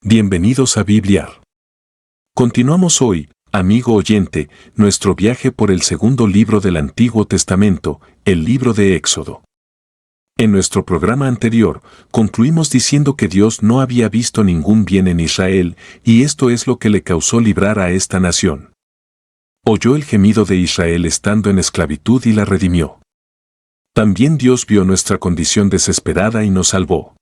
Bienvenidos a Bibliar. Continuamos hoy, amigo oyente, nuestro viaje por el segundo libro del Antiguo Testamento, el libro de Éxodo. En nuestro programa anterior, concluimos diciendo que Dios no había visto ningún bien en Israel, y esto es lo que le causó librar a esta nación. Oyó el gemido de Israel estando en esclavitud y la redimió. También Dios vio nuestra condición desesperada y nos salvó.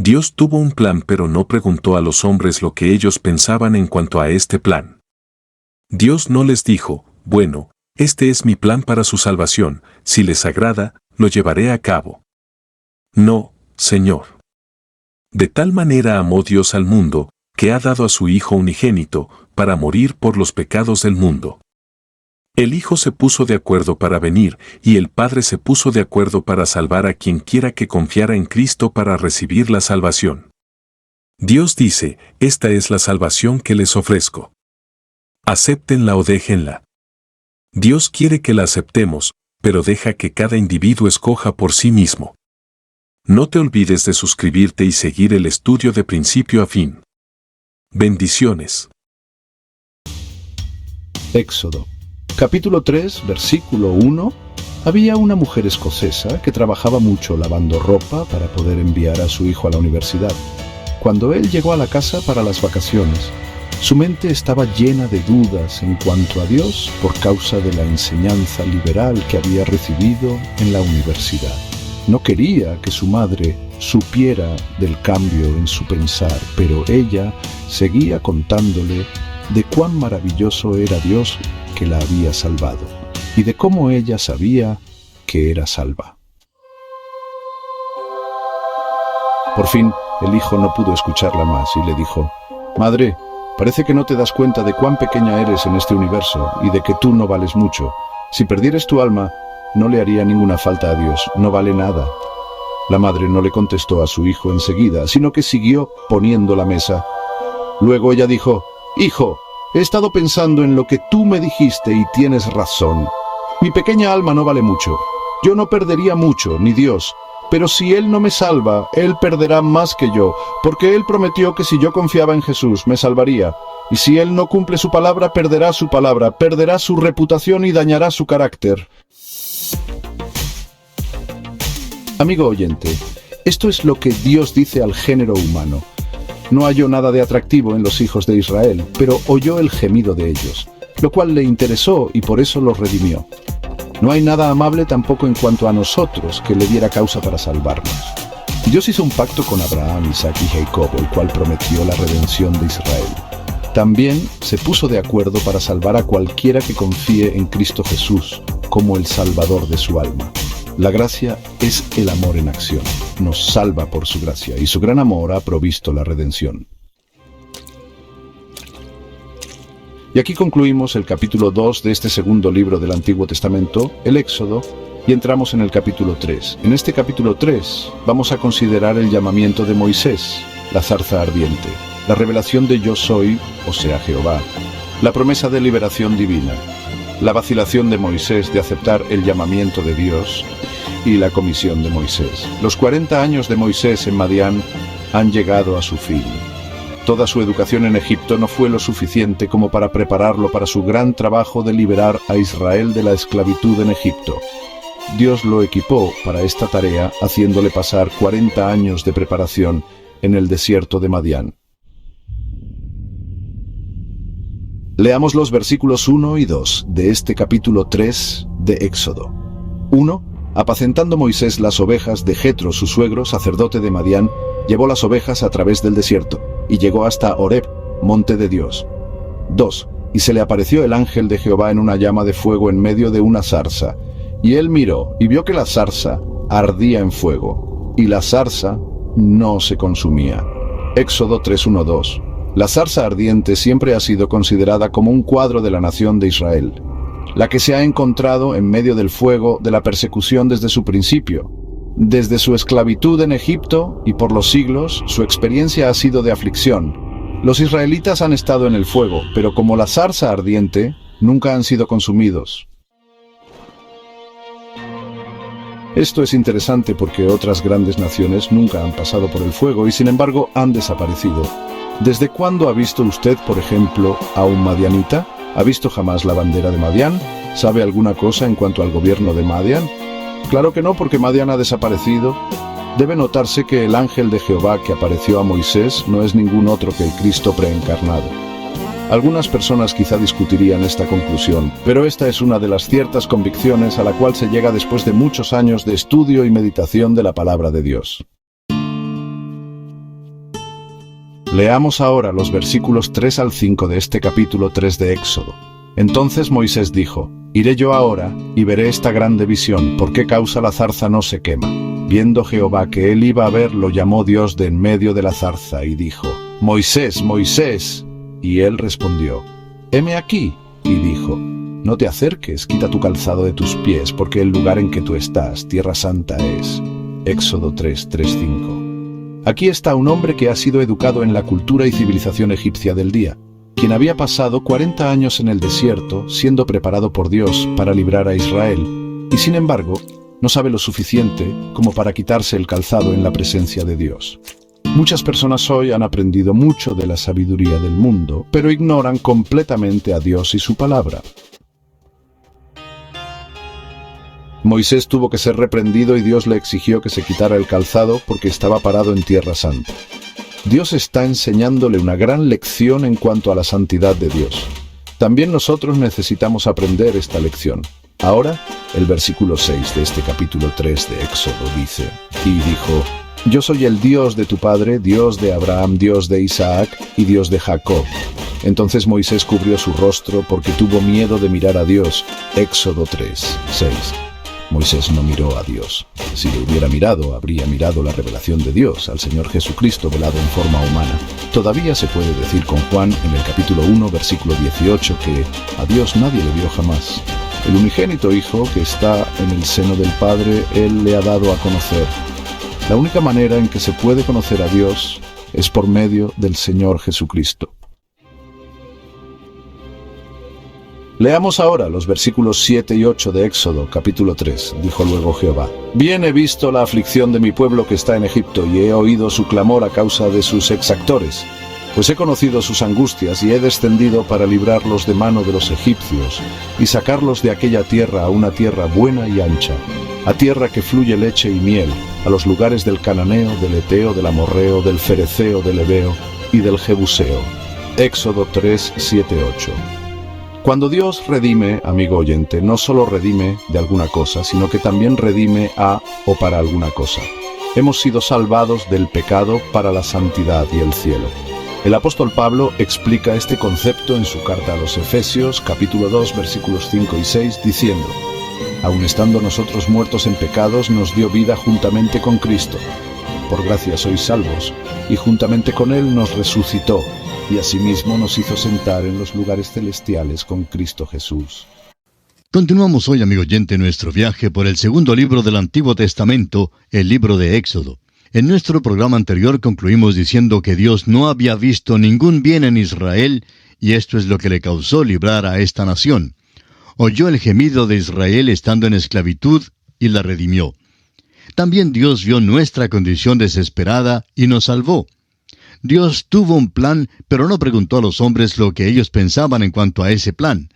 Dios tuvo un plan, pero no preguntó a los hombres lo que ellos pensaban en cuanto a este plan. Dios no les dijo, bueno, este es mi plan para su salvación, si les agrada, lo llevaré a cabo. No, Señor. De tal manera amó Dios al mundo, que ha dado a su Hijo unigénito, para morir por los pecados del mundo. El Hijo se puso de acuerdo para venir, y el Padre se puso de acuerdo para salvar a quien quiera que confiara en Cristo para recibir la salvación. Dios dice, esta es la salvación que les ofrezco. Acéptenla o déjenla. Dios quiere que la aceptemos, pero deja que cada individuo escoja por sí mismo. No te olvides de suscribirte y seguir el estudio de principio a fin. Bendiciones. Éxodo. Capítulo 3, versículo 1. Había una mujer escocesa que trabajaba mucho lavando ropa para poder enviar a su hijo a la universidad. Cuando él llegó a la casa para las vacaciones, su mente estaba llena de dudas en cuanto a Dios por causa de la enseñanza liberal que había recibido en la universidad. No quería que su madre supiera del cambio en su pensar, pero ella seguía contándole de cuán maravilloso era Dios que la había salvado, y de cómo ella sabía que era salva. Por fin, el hijo no pudo escucharla más y le dijo, «Madre, parece que no te das cuenta de cuán pequeña eres en este universo y de que tú no vales mucho. Si perdieras tu alma, no le haría ninguna falta a Dios, no vale nada». La madre no le contestó a su hijo enseguida, sino que siguió poniendo la mesa. Luego ella dijo, «Hijo, he estado pensando en lo que tú me dijiste y tienes razón. Mi pequeña alma no vale mucho. Yo no perdería mucho, ni Dios. Pero si Él no me salva, Él perderá más que yo, porque Él prometió que si yo confiaba en Jesús, me salvaría. Y si Él no cumple su palabra, perderá su reputación y dañará su carácter». Amigo oyente, esto es lo que Dios dice al género humano. No halló nada de atractivo en los hijos de Israel, pero oyó el gemido de ellos, lo cual le interesó y por eso los redimió. No hay nada amable tampoco en cuanto a nosotros que le diera causa para salvarnos. Dios hizo un pacto con Abraham, Isaac y Jacob, el cual prometió la redención de Israel. También se puso de acuerdo para salvar a cualquiera que confíe en Cristo Jesús como el Salvador de su alma. La gracia es el amor en acción. Nos salva por su gracia y su gran amor ha provisto la redención. Y aquí concluimos el capítulo 2 de este segundo libro del Antiguo Testamento, el Éxodo, y entramos en el capítulo 3. En este capítulo 3 vamos a considerar el llamamiento de Moisés, la zarza ardiente, la revelación de Yo Soy, o sea Jehová, la promesa de liberación divina, la vacilación de Moisés de aceptar el llamamiento de Dios y la comisión de Moisés. Los 40 años de Moisés en Madián han llegado a su fin. Toda su educación en Egipto no fue lo suficiente como para prepararlo para su gran trabajo de liberar a Israel de la esclavitud en Egipto. Dios lo equipó para esta tarea haciéndole pasar 40 años de preparación en el desierto de Madián. Leamos los versículos 1 y 2 de este capítulo 3 de Éxodo. 1. Apacentando Moisés las ovejas de Jetro, su suegro, sacerdote de Madián, llevó las ovejas a través del desierto, y llegó hasta Horeb, monte de Dios. 2. Y se le apareció el ángel de Jehová en una llama de fuego en medio de una zarza. Y él miró, y vio que la zarza ardía en fuego, y la zarza no se consumía. Éxodo 3:1-2. La zarza ardiente siempre ha sido considerada como un cuadro de la nación de Israel, la que se ha encontrado en medio del fuego de la persecución desde su principio. Desde su esclavitud en Egipto y por los siglos, su experiencia ha sido de aflicción. Los israelitas han estado en el fuego, pero como la zarza ardiente, nunca han sido consumidos. Esto es interesante porque otras grandes naciones nunca han pasado por el fuego y sin embargo han desaparecido. ¿Desde cuándo ha visto usted, por ejemplo, a un madianita? ¿Ha visto jamás la bandera de Madián? ¿Sabe alguna cosa en cuanto al gobierno de Madián? Claro que no, porque Madián ha desaparecido. Debe notarse que el ángel de Jehová que apareció a Moisés no es ningún otro que el Cristo preencarnado. Algunas personas quizá discutirían esta conclusión, pero esta es una de las ciertas convicciones a la cual se llega después de muchos años de estudio y meditación de la palabra de Dios. Leamos ahora los versículos 3 al 5 de este capítulo 3 de Éxodo. Entonces Moisés dijo: Iré yo ahora y veré esta grande visión, ¿por qué causa la zarza no se quema? Viendo Jehová que él iba a ver, lo llamó Dios de en medio de la zarza y dijo: Moisés, Moisés. Y él respondió: heme aquí. Y dijo: no te acerques, quita tu calzado de tus pies, porque el lugar en que tú estás, tierra santa es. Éxodo 3:5. Aquí está un hombre que ha sido educado en la cultura y civilización egipcia del día, quien había pasado 40 años en el desierto siendo preparado por Dios para librar a Israel, y sin embargo, no sabe lo suficiente como para quitarse el calzado en la presencia de Dios. Muchas personas hoy han aprendido mucho de la sabiduría del mundo, pero ignoran completamente a Dios y su palabra. Moisés tuvo que ser reprendido y Dios le exigió que se quitara el calzado porque estaba parado en tierra santa. Dios está enseñándole una gran lección en cuanto a la santidad de Dios. También nosotros necesitamos aprender esta lección. Ahora, el versículo 6 de este capítulo 3 de Éxodo dice: y dijo: yo soy el Dios de tu padre, Dios de Abraham, Dios de Isaac y Dios de Jacob. Entonces Moisés cubrió su rostro porque tuvo miedo de mirar a Dios. Éxodo 3:6. Moisés no miró a Dios. Si lo hubiera mirado, habría mirado la revelación de Dios, al Señor Jesucristo velado en forma humana. Todavía se puede decir con Juan en el capítulo 1, versículo 18, que a Dios nadie le vio jamás. El unigénito Hijo que está en el seno del Padre, Él le ha dado a conocer. La única manera en que se puede conocer a Dios es por medio del Señor Jesucristo. Leamos ahora los versículos 7 y 8 de Éxodo, capítulo 3. Dijo luego Jehová: bien he visto la aflicción de mi pueblo que está en Egipto, y he oído su clamor a causa de sus exactores. Pues he conocido sus angustias, y he descendido para librarlos de mano de los egipcios, y sacarlos de aquella tierra a una tierra buena y ancha, a tierra que fluye leche y miel, a los lugares del cananeo, del eteo, del amorreo, del fereceo, del heveo y del jebuseo. Éxodo 3, 7, 8. Cuando Dios redime, amigo oyente, no solo redime de alguna cosa, sino que también redime a o para alguna cosa. Hemos sido salvados del pecado para la santidad y el cielo. El apóstol Pablo explica este concepto en su carta a los Efesios, capítulo 2, versículos 5 y 6, diciendo: aun estando nosotros muertos en pecados, nos dio vida juntamente con Cristo. Por gracia sois salvos, y juntamente con Él nos resucitó, y asimismo nos hizo sentar en los lugares celestiales con Cristo Jesús. Continuamos hoy, amigo oyente, nuestro viaje por el segundo libro del Antiguo Testamento, el libro de Éxodo. En nuestro programa anterior concluimos diciendo que Dios no había visto ningún bien en Israel, y esto es lo que le causó librar a esta nación. Oyó el gemido de Israel estando en esclavitud y la redimió. También Dios vio nuestra condición desesperada y nos salvó. Dios tuvo un plan, pero no preguntó a los hombres lo que ellos pensaban en cuanto a ese plan.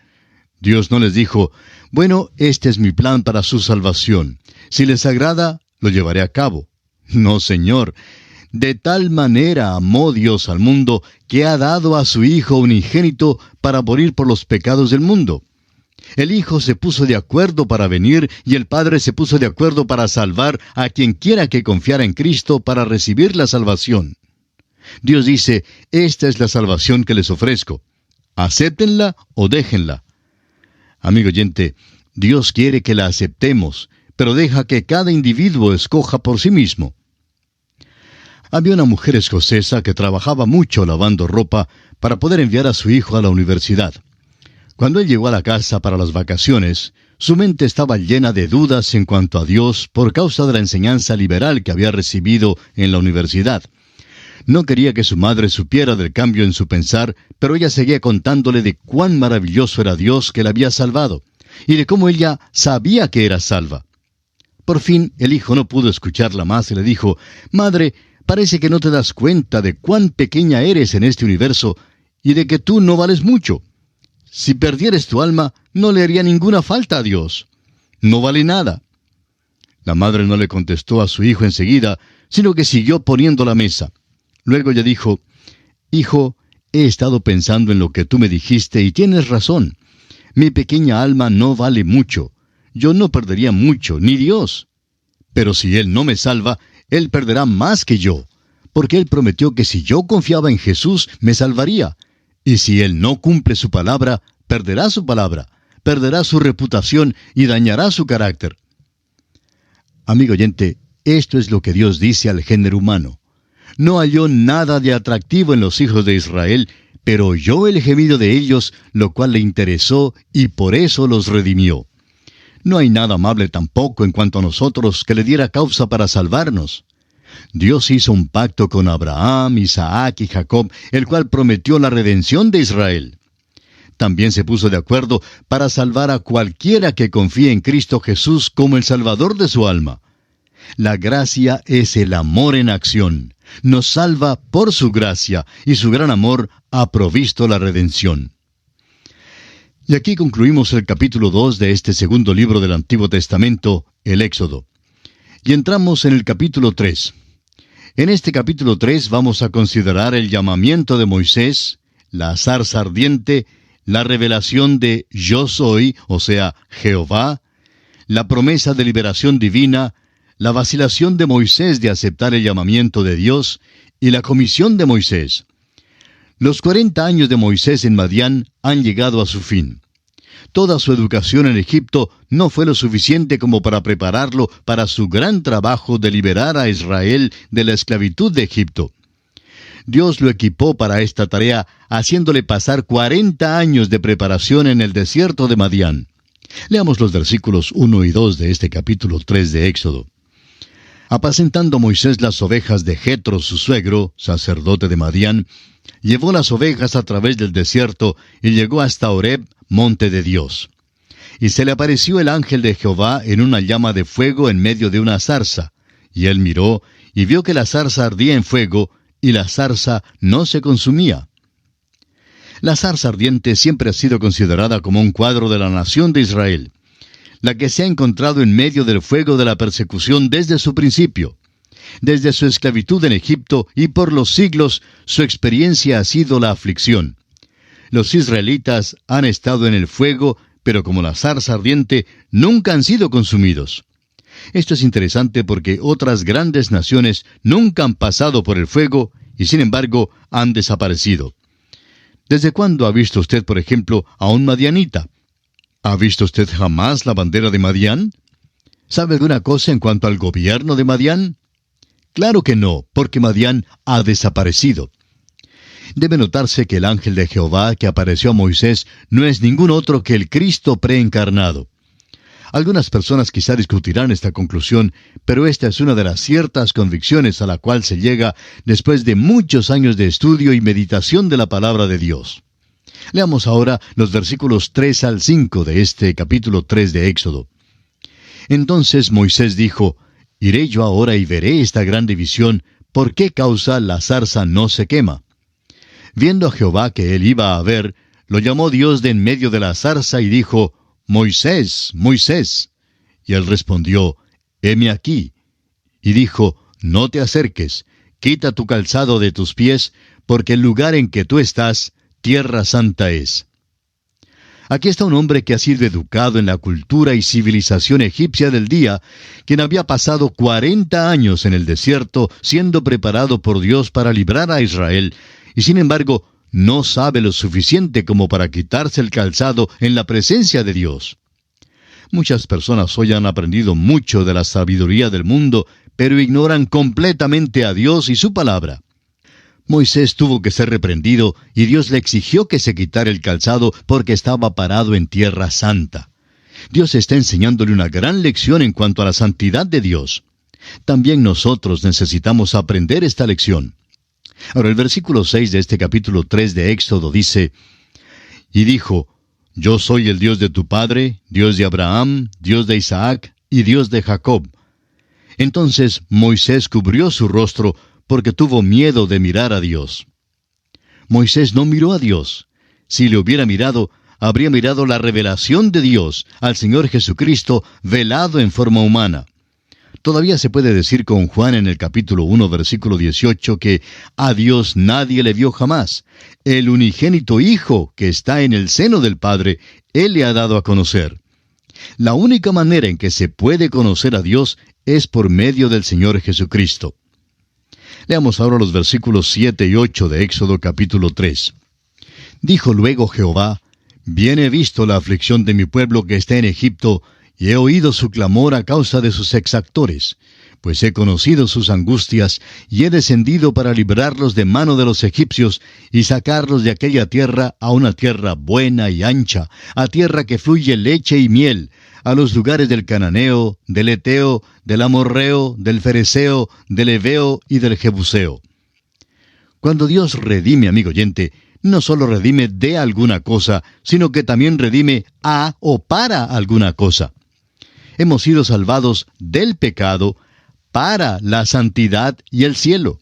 Dios no les dijo: bueno, este es mi plan para su salvación. Si les agrada, lo llevaré a cabo. No, Señor. De tal manera amó Dios al mundo que ha dado a su Hijo unigénito para morir por los pecados del mundo. El Hijo se puso de acuerdo para venir y el Padre se puso de acuerdo para salvar a quien quiera que confiara en Cristo para recibir la salvación. Dios dice: esta es la salvación que les ofrezco. Acéptenla o déjenla. Amigo oyente, Dios quiere que la aceptemos, pero deja que cada individuo escoja por sí mismo. Había una mujer escocesa que trabajaba mucho lavando ropa para poder enviar a su hijo a la universidad. Cuando él llegó a la casa para las vacaciones, su mente estaba llena de dudas en cuanto a Dios por causa de la enseñanza liberal que había recibido en la universidad. No quería que su madre supiera del cambio en su pensar, pero ella seguía contándole de cuán maravilloso era Dios que la había salvado, y de cómo ella sabía que era salva. Por fin, el hijo no pudo escucharla más y le dijo: Madre, Parece que no te das cuenta de cuán pequeña eres en este universo y de que tú no vales mucho. Si perdieres tu alma, no le haría ninguna falta a Dios. No vale nada. La madre no le contestó a su hijo enseguida, sino que siguió poniendo la mesa. Luego ella dijo, «Hijo, he estado pensando en lo que tú me dijiste y tienes razón. Mi pequeña alma no vale mucho. Yo no perdería mucho, ni Dios. Pero si Él no me salva, Él perderá más que yo, porque Él prometió que si yo confiaba en Jesús, me salvaría. Y si Él no cumple su palabra, perderá su reputación y dañará su carácter». Amigo oyente, esto es lo que Dios dice al género humano. No halló nada de atractivo en los hijos de Israel, pero oyó el gemido de ellos, lo cual le interesó y por eso los redimió. No hay nada amable tampoco en cuanto a nosotros que le diera causa para salvarnos. Dios hizo un pacto con Abraham, Isaac y Jacob, el cual prometió la redención de Israel. También se puso de acuerdo para salvar a cualquiera que confíe en Cristo Jesús como el Salvador de su alma. La gracia es el amor en acción. Nos salva por su gracia, y su gran amor ha provisto la redención. Y aquí concluimos el capítulo 2 de este segundo libro del Antiguo Testamento, el Éxodo. Y entramos en el capítulo 3. En este capítulo 3 vamos a considerar el llamamiento de Moisés, la zarza ardiente, la revelación de Yo Soy, o sea, Jehová, la promesa de liberación divina, la vacilación de Moisés de aceptar el llamamiento de Dios y la comisión de Moisés. Los 40 años de Moisés en Madián han llegado a su fin. Toda su educación en Egipto no fue lo suficiente como para prepararlo para su gran trabajo de liberar a Israel de la esclavitud de Egipto. Dios lo equipó para esta tarea, haciéndole pasar 40 años de preparación en el desierto de Madián. Leamos los versículos 1 y 2 de este capítulo 3 de Éxodo. Apacentando Moisés las ovejas de Jetro, su suegro, sacerdote de Madián, llevó las ovejas a través del desierto y llegó hasta Horeb, monte de Dios. Y se le apareció el ángel de Jehová en una llama de fuego en medio de una zarza. Y él miró y vio que la zarza ardía en fuego, y la zarza no se consumía. La zarza ardiente siempre ha sido considerada como un cuadro de la nación de Israel, la que se ha encontrado en medio del fuego de la persecución desde su principio. Desde su esclavitud en Egipto y por los siglos, su experiencia ha sido la aflicción. Los israelitas han estado en el fuego, pero como la zarza ardiente, nunca han sido consumidos. Esto es interesante porque otras grandes naciones nunca han pasado por el fuego y sin embargo han desaparecido. ¿Desde cuándo ha visto usted, por ejemplo, a un madianita? ¿Ha visto usted jamás la bandera de Madián? ¿Sabe alguna cosa en cuanto al gobierno de Madián? Claro que no, porque Madián ha desaparecido. Debe notarse que el ángel de Jehová que apareció a Moisés no es ningún otro que el Cristo preencarnado. Algunas personas quizá discutirán esta conclusión, pero esta es una de las ciertas convicciones a la cual se llega después de muchos años de estudio y meditación de la palabra de Dios. Leamos ahora los versículos 3 al 5 de este capítulo 3 de Éxodo. Entonces Moisés dijo, «Iré yo ahora y veré esta grande visión, ¿por qué causa la zarza no se quema?» Viendo a Jehová que él iba a ver, lo llamó Dios de en medio de la zarza y dijo, «Moisés, Moisés». Y él respondió, «Heme aquí». Y dijo, «No te acerques, quita tu calzado de tus pies, porque el lugar en que tú estás, tierra santa es». Aquí está un hombre que ha sido educado en la cultura y civilización egipcia del día, quien había pasado 40 años en el desierto siendo preparado por Dios para librar a Israel, y sin embargo, no sabe lo suficiente como para quitarse el calzado en la presencia de Dios. Muchas personas hoy han aprendido mucho de la sabiduría del mundo, pero ignoran completamente a Dios y su palabra. Moisés tuvo que ser reprendido y Dios le exigió que se quitara el calzado porque estaba parado en tierra santa. Dios está enseñándole una gran lección en cuanto a la santidad de Dios. También nosotros necesitamos aprender esta lección. Ahora el versículo 6 de este capítulo 3 de Éxodo dice, «Y dijo, Yo soy el Dios de tu padre, Dios de Abraham, Dios de Isaac y Dios de Jacob». Entonces Moisés cubrió su rostro, porque tuvo miedo de mirar a Dios. Moisés no miró a Dios. Si le hubiera mirado, habría mirado la revelación de Dios, al Señor Jesucristo, velado en forma humana. Todavía se puede decir con Juan en el capítulo 1, versículo 18, que a Dios nadie le vio jamás. El unigénito Hijo que está en el seno del Padre, Él le ha dado a conocer. La única manera en que se puede conocer a Dios es por medio del Señor Jesucristo. Leamos ahora los versículos 7 y 8 de Éxodo capítulo 3. Dijo luego Jehová: Bien he visto la aflicción de mi pueblo que está en Egipto, y he oído su clamor a causa de sus exactores, pues he conocido sus angustias, y he descendido para librarlos de mano de los egipcios, y sacarlos de aquella tierra a una tierra buena y ancha, a tierra que fluye leche y miel, a los lugares del Cananeo, del Eteo, del Amorreo, del Fereceo, del Heveo y del Jebuseo. Cuando Dios redime, amigo oyente, no solo redime de alguna cosa, sino que también redime a o para alguna cosa. Hemos sido salvados del pecado para la santidad y el cielo.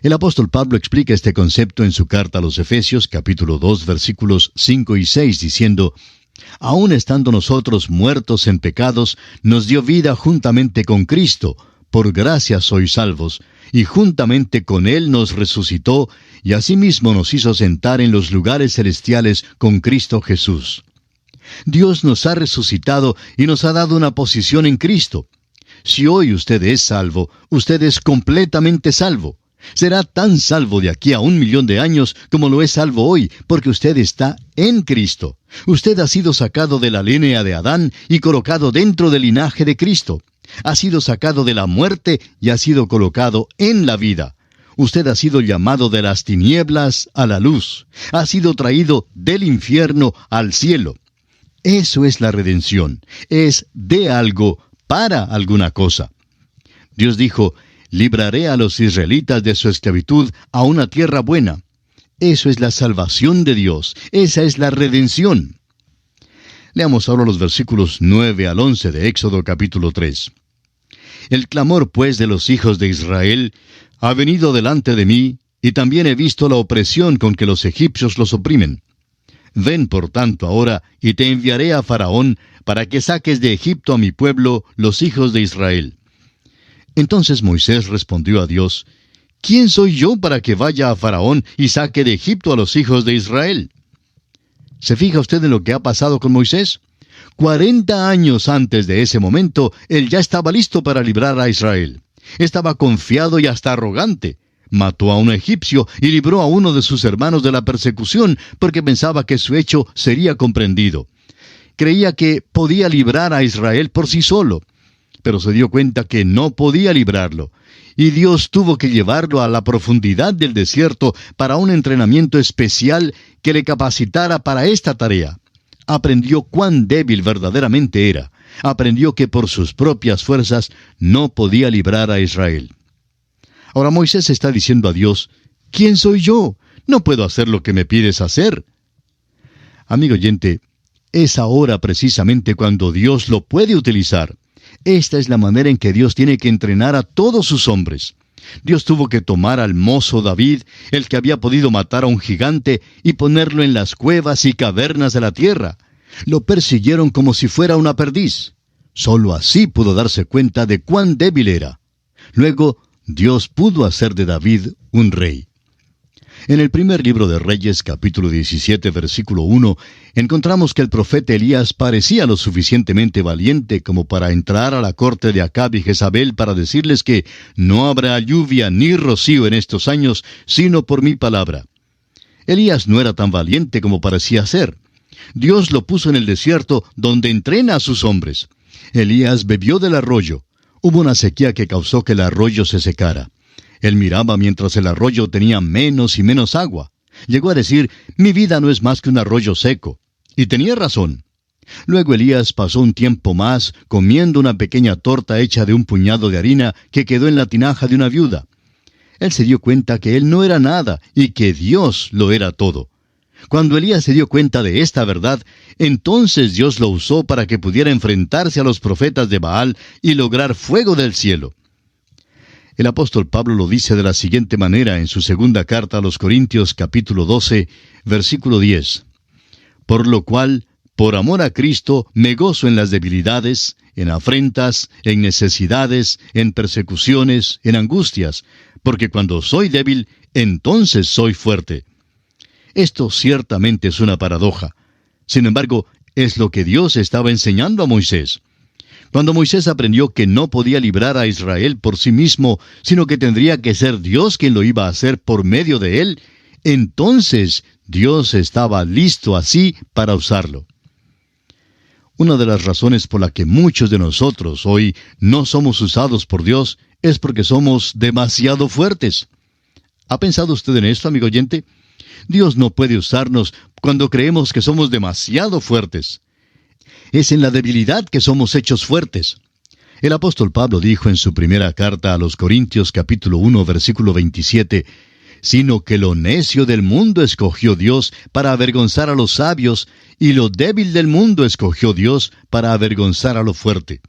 El apóstol Pablo explica este concepto en su carta a los Efesios, capítulo 2, versículos 5 y 6, diciendo: Aun estando nosotros muertos en pecados, nos dio vida juntamente con Cristo. Por gracia sois salvos, y juntamente con Él nos resucitó, y asimismo nos hizo sentar en los lugares celestiales con Cristo Jesús. Dios nos ha resucitado y nos ha dado una posición en Cristo. Si hoy usted es salvo, usted es completamente salvo. Será tan salvo de aquí a 1.000.000 de años como lo es salvo hoy, porque usted está en Cristo. Usted ha sido sacado de la línea de Adán y colocado dentro del linaje de Cristo. Ha sido sacado de la muerte y ha sido colocado en la vida. Usted ha sido llamado de las tinieblas a la luz. Ha sido traído del infierno al cielo. Eso es la redención. Es de algo para alguna cosa. Dios dijo: libraré a los israelitas de su esclavitud a una tierra buena. Eso es la salvación de Dios. Esa es la redención. Leamos ahora los versículos 9 al 11 de Éxodo capítulo 3. El clamor, pues, de los hijos de Israel ha venido delante de mí, y también he visto la opresión con que los egipcios los oprimen. Ven, por tanto, ahora, y te enviaré a Faraón, para que saques de Egipto a mi pueblo, los hijos de Israel. Entonces Moisés respondió a Dios: ¿Quién soy yo para que vaya a Faraón y saque de Egipto a los hijos de Israel? ¿Se fija usted en lo que ha pasado con Moisés? 40 años antes de ese momento, él ya estaba listo para librar a Israel. Estaba confiado y hasta arrogante. Mató a un egipcio y libró a uno de sus hermanos de la persecución porque pensaba que su hecho sería comprendido. Creía que podía librar a Israel por sí solo, pero se dio cuenta que no podía librarlo. Y Dios tuvo que llevarlo a la profundidad del desierto para un entrenamiento especial que le capacitara para esta tarea. Aprendió cuán débil verdaderamente era. Aprendió que por sus propias fuerzas no podía librar a Israel. Ahora Moisés está diciendo a Dios: ¿quién soy yo? No puedo hacer lo que me pides hacer. Amigo oyente, es ahora precisamente cuando Dios lo puede utilizar. Esta es la manera en que Dios tiene que entrenar a todos sus hombres. Dios tuvo que tomar al mozo David, el que había podido matar a un gigante, y ponerlo en las cuevas y cavernas de la tierra. Lo persiguieron como si fuera una perdiz. Solo así pudo darse cuenta de cuán débil era. Luego, Dios pudo hacer de David un rey. En el primer libro de Reyes, capítulo 17, versículo 1, encontramos que el profeta Elías parecía lo suficientemente valiente como para entrar a la corte de Acab y Jezabel para decirles que no habrá lluvia ni rocío en estos años, sino por mi palabra. Elías no era tan valiente como parecía ser. Dios lo puso en el desierto donde entrena a sus hombres. Elías bebió del arroyo. Hubo una sequía que causó que el arroyo se secara. Él miraba mientras el arroyo tenía menos y menos agua. Llegó a decir: mi vida no es más que un arroyo seco. Y tenía razón. Luego Elías pasó un tiempo más comiendo una pequeña torta hecha de un puñado de harina que quedó en la tinaja de una viuda. Él se dio cuenta que él no era nada y que Dios lo era todo. Cuando Elías se dio cuenta de esta verdad, entonces Dios lo usó para que pudiera enfrentarse a los profetas de Baal y lograr fuego del cielo. El apóstol Pablo lo dice de la siguiente manera en su segunda carta a los Corintios capítulo 12, versículo 10. Por lo cual, por amor a Cristo, me gozo en las debilidades, en afrentas, en necesidades, en persecuciones, en angustias, porque cuando soy débil, entonces soy fuerte. Esto ciertamente es una paradoja. Sin embargo, es lo que Dios estaba enseñando a Moisés. Cuando Moisés aprendió que no podía librar a Israel por sí mismo, sino que tendría que ser Dios quien lo iba a hacer por medio de él, entonces Dios estaba listo así para usarlo. Una de las razones por la que muchos de nosotros hoy no somos usados por Dios es porque somos demasiado fuertes. ¿Ha pensado usted en esto, amigo oyente? Dios no puede usarnos cuando creemos que somos demasiado fuertes. Es en la debilidad que somos hechos fuertes. El apóstol Pablo dijo en su primera carta a los Corintios capítulo 1 versículo 27, sino que lo necio del mundo escogió Dios para avergonzar a los sabios, y lo débil del mundo escogió Dios para avergonzar a lo fuerte.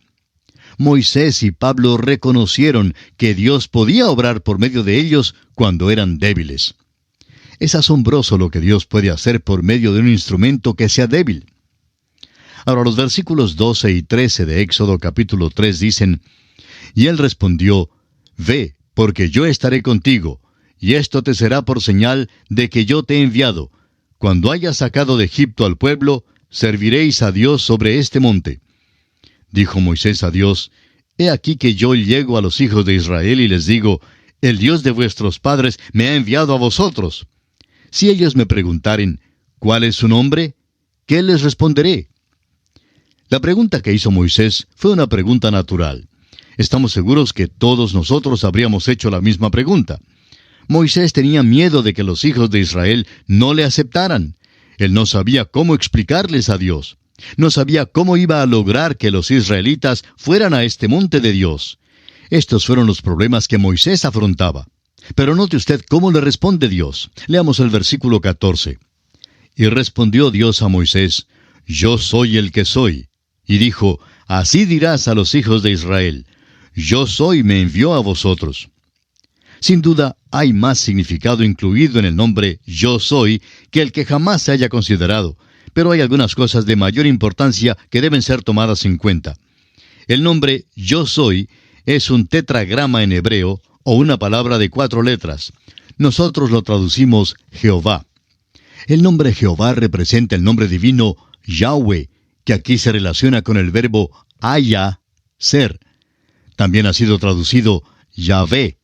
Moisés y Pablo reconocieron que Dios podía obrar por medio de ellos cuando eran débiles. Es asombroso lo que Dios puede hacer por medio de un instrumento que sea débil. Ahora los versículos 12 y 13 de Éxodo capítulo 3 dicen, y él respondió, ve, porque yo estaré contigo, y esto te será por señal de que yo te he enviado. Cuando hayas sacado de Egipto al pueblo, serviréis a Dios sobre este monte. Dijo Moisés a Dios, he aquí que yo llego a los hijos de Israel y les digo, el Dios de vuestros padres me ha enviado a vosotros. Si ellos me preguntaren, ¿cuál es su nombre?, ¿qué les responderé? La pregunta que hizo Moisés fue una pregunta natural. Estamos seguros que todos nosotros habríamos hecho la misma pregunta. Moisés tenía miedo de que los hijos de Israel no le aceptaran. Él no sabía cómo explicarles a Dios. No sabía cómo iba a lograr que los israelitas fueran a este monte de Dios. Estos fueron los problemas que Moisés afrontaba. Pero note usted cómo le responde Dios. Leamos el versículo 14. Y respondió Dios a Moisés, yo soy el que soy. Y dijo, así dirás a los hijos de Israel, yo soy me envió a vosotros. Sin duda, hay más significado incluido en el nombre yo soy que el que jamás se haya considerado, pero hay algunas cosas de mayor importancia que deben ser tomadas en cuenta. El nombre yo soy es un tetragrama en hebreo o una palabra de 4 letras. Nosotros lo traducimos Jehová. El nombre Jehová representa el nombre divino Yahweh, que aquí se relaciona con el verbo haya, ser. También ha sido traducido Yahvé.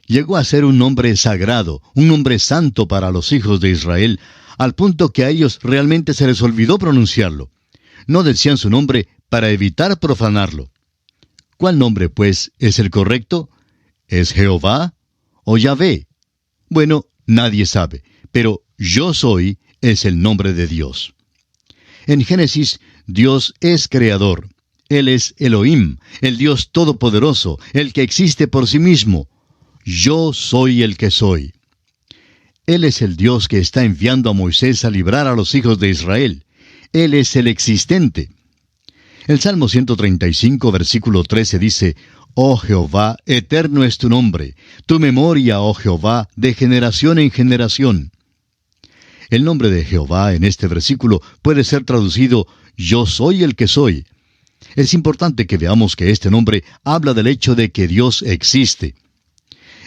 Llegó a ser un nombre sagrado, un nombre santo para los hijos de Israel, al punto que a ellos realmente se les olvidó pronunciarlo. No decían su nombre para evitar profanarlo. ¿Cuál nombre, pues, es el correcto? ¿Es Jehová o Yahvé? Bueno, nadie sabe, pero yo soy es el nombre de Dios. En Génesis, Dios es creador. Él es Elohim, el Dios todopoderoso, el que existe por sí mismo. Yo soy el que soy. Él es el Dios que está enviando a Moisés a librar a los hijos de Israel. Él es el existente. El Salmo 135, versículo 13 dice, Oh Jehová, eterno es tu nombre, tu memoria, oh Jehová, de generación en generación. El nombre de Jehová en este versículo puede ser traducido, yo soy el que soy. Es importante que veamos que este nombre habla del hecho de que Dios existe.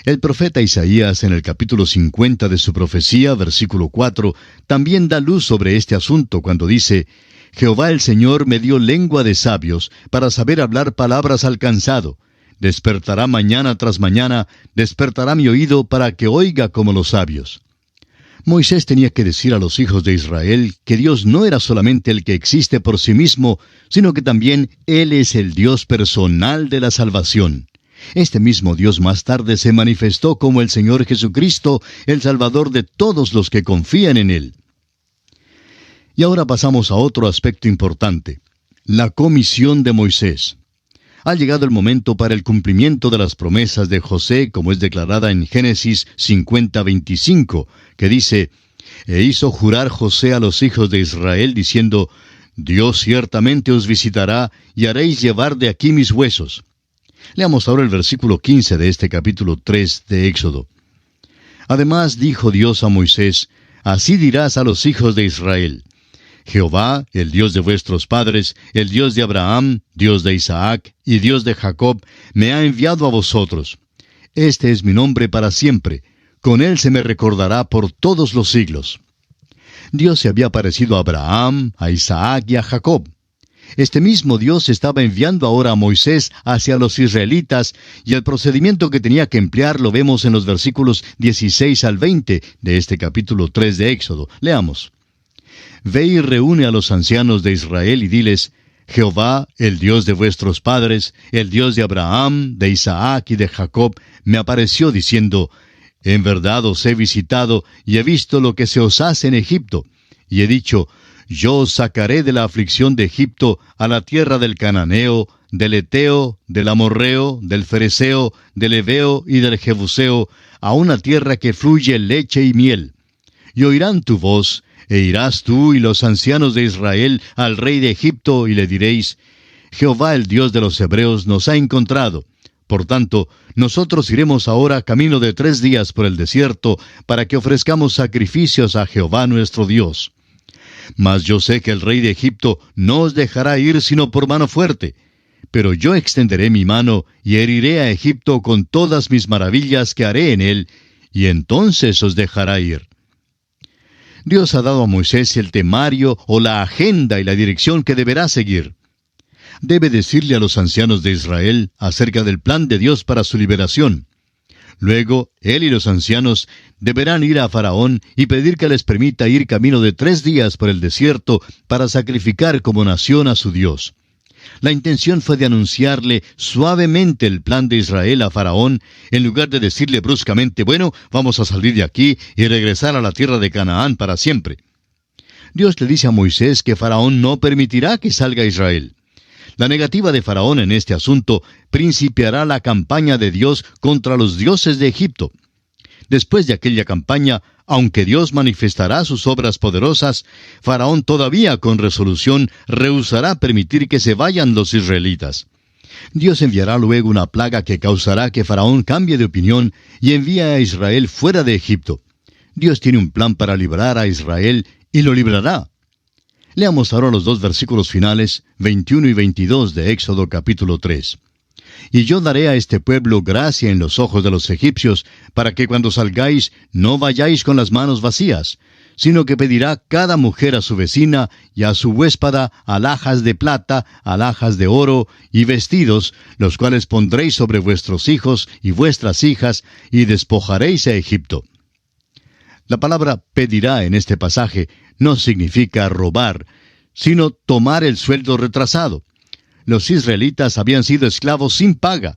El profeta Isaías, en el capítulo 50 de su profecía, versículo 4, también da luz sobre este asunto cuando dice, Jehová el Señor me dio lengua de sabios para saber hablar palabras al cansado. Despertará mañana tras mañana, despertará mi oído para que oiga como los sabios. Moisés tenía que decir a los hijos de Israel que Dios no era solamente el que existe por sí mismo, sino que también Él es el Dios personal de la salvación. Este mismo Dios más tarde se manifestó como el Señor Jesucristo, el Salvador de todos los que confían en Él. Y ahora pasamos a otro aspecto importante, la comisión de Moisés. Ha llegado el momento para el cumplimiento de las promesas de José, como es declarada en Génesis 50:25, que dice, E hizo jurar José a los hijos de Israel, diciendo, Dios ciertamente os visitará, y haréis llevar de aquí mis huesos. Leamos ahora el versículo 15 de este capítulo 3 de Éxodo. Además dijo Dios a Moisés, así dirás a los hijos de Israel, Jehová, el Dios de vuestros padres, el Dios de Abraham, Dios de Isaac y Dios de Jacob, me ha enviado a vosotros. Este es mi nombre para siempre, con él se me recordará por todos los siglos. Dios se había parecido a Abraham, a Isaac y a Jacob. Este mismo Dios estaba enviando ahora a Moisés hacia los israelitas, y el procedimiento que tenía que emplear lo vemos en los versículos 16 al 20 de este capítulo 3 de Éxodo. Leamos. Ve y reúne a los ancianos de Israel y diles, Jehová, el Dios de vuestros padres, el Dios de Abraham, de Isaac y de Jacob, me apareció diciendo, en verdad os he visitado y he visto lo que se os hace en Egipto, y he dicho, yo os sacaré de la aflicción de Egipto a la tierra del Cananeo, del Eteo, del Amorreo, del Fereseo, del Heveo y del Jebuseo, a una tierra que fluye leche y miel. Y oirán tu voz, e irás tú y los ancianos de Israel al rey de Egipto, y le diréis, Jehová el Dios de los Hebreos nos ha encontrado. Por tanto, nosotros iremos ahora camino de 3 días por el desierto, para que ofrezcamos sacrificios a Jehová nuestro Dios. Mas yo sé que el rey de Egipto no os dejará ir sino por mano fuerte. Pero yo extenderé mi mano y heriré a Egipto con todas mis maravillas que haré en él, y entonces os dejará ir. Dios ha dado a Moisés el temario o la agenda y la dirección que deberá seguir. Debe decirle a los ancianos de Israel acerca del plan de Dios para su liberación. Luego, él y los ancianos deberán ir a Faraón y pedir que les permita ir camino de 3 días por el desierto para sacrificar como nación a su Dios. La intención fue de anunciarle suavemente el plan de Israel a Faraón, en lugar de decirle bruscamente, bueno, vamos a salir de aquí y regresar a la tierra de Canaán para siempre. Dios le dice a Moisés que Faraón no permitirá que salga Israel. La negativa de Faraón en este asunto principiará la campaña de Dios contra los dioses de Egipto. Después de aquella campaña, aunque Dios manifestará sus obras poderosas, Faraón todavía con resolución rehusará permitir que se vayan los israelitas. Dios enviará luego una plaga que causará que Faraón cambie de opinión y envíe a Israel fuera de Egipto. Dios tiene un plan para librar a Israel y lo librará. Leamos ahora los 2 versículos finales, 21 y 22 de Éxodo capítulo 3. Y yo daré a este pueblo gracia en los ojos de los egipcios, para que cuando salgáis no vayáis con las manos vacías, sino que pedirá cada mujer a su vecina y a su huéspada alhajas de plata, alhajas de oro y vestidos, los cuales pondréis sobre vuestros hijos y vuestras hijas, y despojaréis a Egipto. La palabra pedirá en este pasaje no significa robar, sino tomar el sueldo retrasado. Los israelitas habían sido esclavos sin paga.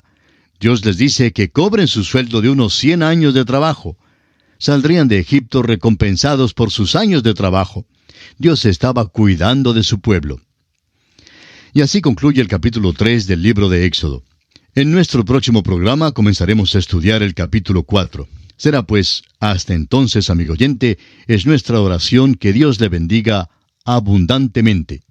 Dios les dice que cobren su sueldo de unos 100 años de trabajo. Saldrían de Egipto recompensados por sus años de trabajo. Dios estaba cuidando de su pueblo. Y así concluye el capítulo 3 del libro de Éxodo. En nuestro próximo programa comenzaremos a estudiar el capítulo 4. Será pues, hasta entonces, amigo oyente, es nuestra oración que Dios le bendiga abundantemente.